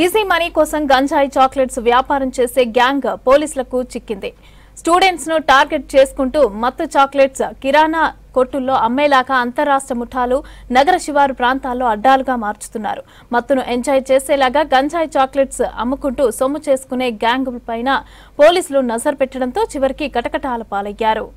Easy money కోసం గంజాయి chocolates వ్యాపారం చేసే గ్యాంగ్ పోలీసులకు చిక్కింది. స్టూడెంట్స్ ను టార్గెట్ చేసుకుంటూ మత్తు చాక్లెట్స్ కిరాణా కొట్టుల్లో అమ్మేలాగా అంతరాష్ట్ర ముఠాలు నగర శివారు ప్రాంతాల్లో అడ్డాలుగా మార్చుతున్నారు. మత్తును ఎంజాయ్ చేసేలాగా గంజాయి చాక్లెట్స్ అమ్ముకుంటూ సొమ్ము చేసుకునే గ్యాంగ్ పైన పోలీసులు నజర్ పెట్టడంతో చివరికి కటకటాల పాలయ్యారు.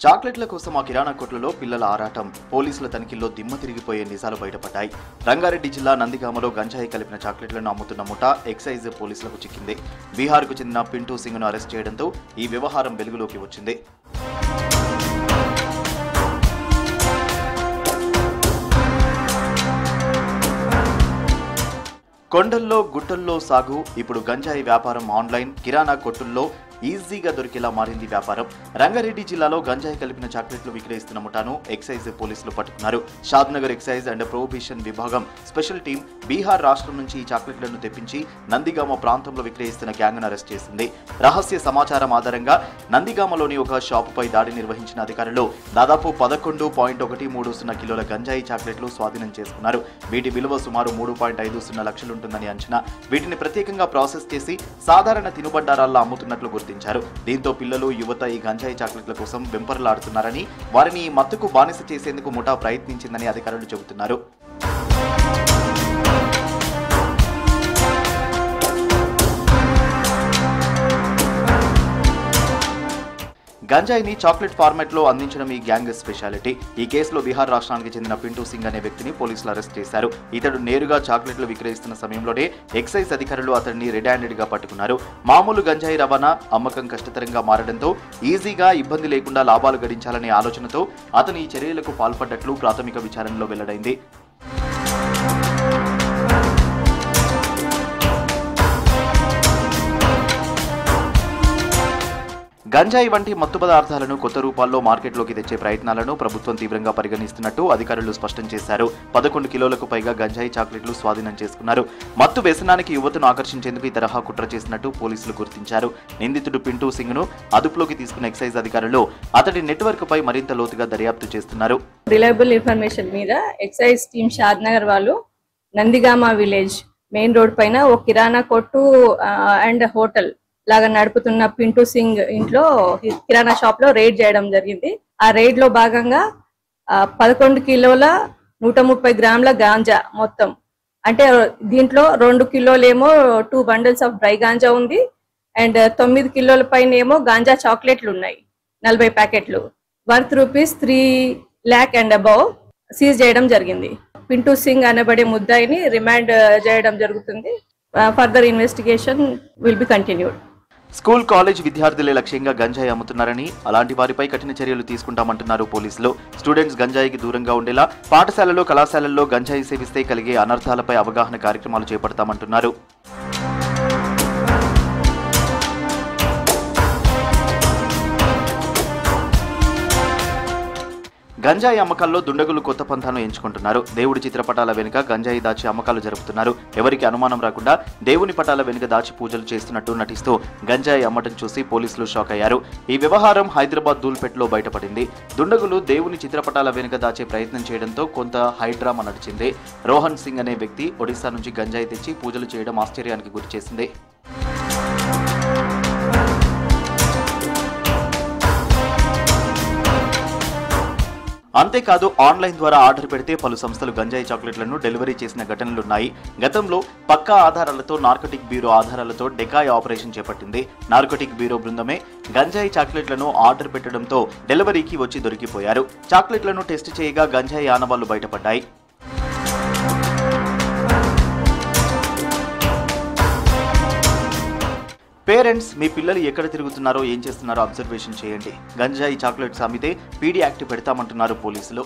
చాక్లెట్ల కోసం ఆ కిరాణా కొట్లలో పిల్లల ఆరాటం. పోలీసుల తనిఖీల్లో దిమ్మ తిరిగిపోయే నిజాలు బయటపడ్డాయి. రంగారెడ్డి జిల్లా నందిగామలో గంజాయి కలిపిన చాక్లెట్లను అమ్ముతున్న ముఠా ఎక్సైజ్ పోలీసులకు చిక్కింది. బీహార్కు చెందిన పింటూ సింగ్ను అరెస్ట్ చేయడంతో ఈ వ్యవహారం వెలుగులోకి వచ్చింది. కొండల్లో గుట్టల్లో సాగు ఇప్పుడు గంజాయి వ్యాపారం ఆన్లైన్ కిరాణా కొట్టుల్లో ఈజీగా దొరికేలా మారింది వ్యాపారం. రంగారెడ్డి జిల్లాలో గంజాయి కలిపిన చాక్లెట్లు విక్రయిస్తున్న ముఠాను ఎక్సైజ్ పోలీసులు పట్టుకున్నారు. షాద్నగర్ ఎక్సైజ్ అండ్ ప్రొహిబిషన్ విభాగం స్పెషల్ టీం బీహార్ రాష్ట్రం నుంచి ఈ చాక్లెట్లను తెప్పించి నందిగామ ప్రాంతంలో విక్రయిస్తున్న గ్యాంగ్ను అరెస్ట్ చేసింది. రహస్య సమాచారం ఆధారంగా నందిగామలోని ఒక షాపుపై దాడి నిర్వహించిన అధికారులు దాదాపు 11.130 కిలోల గంజాయి చాక్లెట్లు స్వాధీనం చేసుకున్నారు. వీటి విలువ సుమారు 3.50 లక్షలుంటుందని అంచనా. వీటిని ప్రత్యేకంగా ప్రాసెస్ చేసి సాధారణ తినుబండారాల్లో అమ్ముతున్నట్లు గుర్తించారు. దీంతో పిల్లలు యువత ఈ గంజాయి చాక్లెట్ల కోసం వెంపర్లాడుతున్నారని, వారిని మత్తుకు బానిస చేసేందుకు ముఠా ప్రయత్నించిందని అధికారులు చెబుతున్నారు. గంజాయిని చాక్లెట్ ఫార్మాట్ లో అందించడం ఈ గ్యాంగ్ స్పెషాలిటీ. ఈ కేసులో బీహార్ రాష్ట్రానికి చెందిన పింటూ సింగ్ అనే వ్యక్తిని పోలీసులు అరెస్ట్ చేశారు. ఇతడు నేరుగా చాక్లెట్లు విక్రయిస్తున్న సమయంలోనే ఎక్సైజ్ అధికారులు అతడిని రెడ్ హ్యాండెడ్ గా పట్టుకున్నారు. మామూలు గంజాయి రవాణా అమ్మకం కష్టతరంగా మారడంతో ఈజీగా ఇబ్బంది లేకుండా లాభాలు గడించాలనే ఆలోచనతో అతను ఈ చర్యలకు పాల్పడ్డట్లు ప్రాథమిక విచారణలో వెల్లడైంది. గంజాయి వంటి మత్తు పదార్థాలను కొత్త రూపాల్లో మార్కెట్లోకి తెచ్చే ప్రయత్నాలను ప్రభుత్వం తీవ్రంగా పరిగణిస్తున్నట్టు అధికారులు స్పష్టం చేశారు. 11 కిలోలకు పైగా గంజాయి చాక్లెట్లు స్వాధీనం చేసుకున్నారు. మత్తు వ్యసనానికి యువతను ఆకర్షించేందుకు ఈ తరహా కుట్ర చేసినట్టు పోలీసులు గుర్తించారు. నిందితుడు పింటూ సింగ్ ను అదుపులోకి తీసుకున్న ఎక్సైజ్ అధికారులు అతడి నెట్వర్క్ పై మరింత లోతుగా దర్యాప్తు చేస్తున్నారు. రిలయబుల్ ఇన్ఫర్మేషన్ మీద ఎక్సైజ్ టీమ్ షాద్నగర్ వాళ్ళు నందిగామ విలేజ్ మెయిన్ రోడ్ పైన ఓ కిరాణా కొట్టు అండ్ హోటల్ లాగా నడుపుతున్న పింటూ సింగ్ ఇంట్లో కిరాణా షాప్ లో రైడ్ చేయడం జరిగింది. ఆ రైడ్ లో భాగంగా 11 కిలోల 130 గ్రాముల గాంజా మొత్తం, అంటే దీంట్లో 2 కిలోలేమో 2 బండిల్స్ ఆఫ్ డ్రై గాంజా ఉంది అండ్ 9 కిలోల పైన ఏమో గాంజా చాక్లెట్లు ఉన్నాయి 40 ప్యాకెట్లు worth ₹3 lakh and above seize చేయడం జరిగింది. పింటూ సింగ్ అనబడే ముద్దాయిని రిమాండ్ చేయడం జరుగుతుంది. Further investigation will be continued. School college విద్యార్థులే లక్ష్యంగా గంజాయి అమ్ముతున్నారని, అలాంటి వారిపై కఠిన చర్యలు తీసుకుంటామంటున్నారు పోలీసులు. స్టూడెంట్స్ గంజాయికి దూరంగా ఉండేలా పాఠశాలల్లో కళాశాలల్లో గంజాయి సేవిస్తే కలిగే అనర్థాలపై అవగాహన కార్యక్రమాలు చేపడతామంటున్నారు. గంజాయి అమ్మకాల్లో దుండగులు కొత్త పంథాను ఎంచుకుంటున్నారు. దేవుడి చిత్రపటాల వెనుక గంజాయి దాచి అమ్మకాలు జరుపుతున్నారు. ఎవరికి అనుమానం రాకుండా దేవుని పటాల వెనుక దాచి పూజలు చేస్తున్నట్టు నటిస్తూ గంజాయి అమ్మటం చూసి పోలీసులు షాక్ అయ్యారు. ఈ వ్యవహారం హైదరాబాద్ దూల్పేటలో బయటపడింది. దుండగులు దేవుని చిత్రపటాల వెనుక దాచే ప్రయత్నం చేయడంతో కొంత హైడ్రామా నడిచింది. రోహన్ సింగ్ అనే వ్యక్తి ఒడిశా నుంచి గంజాయి తెచ్చి పూజలు చేయడం ఆశ్చర్యానికి గురిచేసింది. అంతేకాదు ఆన్లైన్ ద్వారా ఆర్డర్ పెడితే పలు సంస్థలు గంజాయి చాక్లెట్లను డెలివరీ చేసిన ఘటనలున్నాయి. గతంలో పక్కా ఆధారాలతో నార్కోటిక్ బ్యూరో ఆధారాలతో డెకాయ్ ఆపరేషన్ చేపట్టింది. నార్కోటిక్ బ్యూరో బృందమే గంజాయి చాక్లెట్లను ఆర్డర్ పెట్టడంతో డెలివరీకి వచ్చి దొరికిపోయారు. చాక్లెట్లను టెస్ట్ చేయగా గంజాయి ఆనవాళ్లు బయటపడ్డాయి. పేరెంట్స్, మీ పిల్లలు ఎక్కడ తిరుగుతున్నారో ఏం చేస్తున్నారో అబ్జర్వేషన్ చేయండి. గంజాయి చాక్లెట్స్ అమ్మితే పీడీ యాక్ట్ పెడతామంటున్నారు పోలీసులు.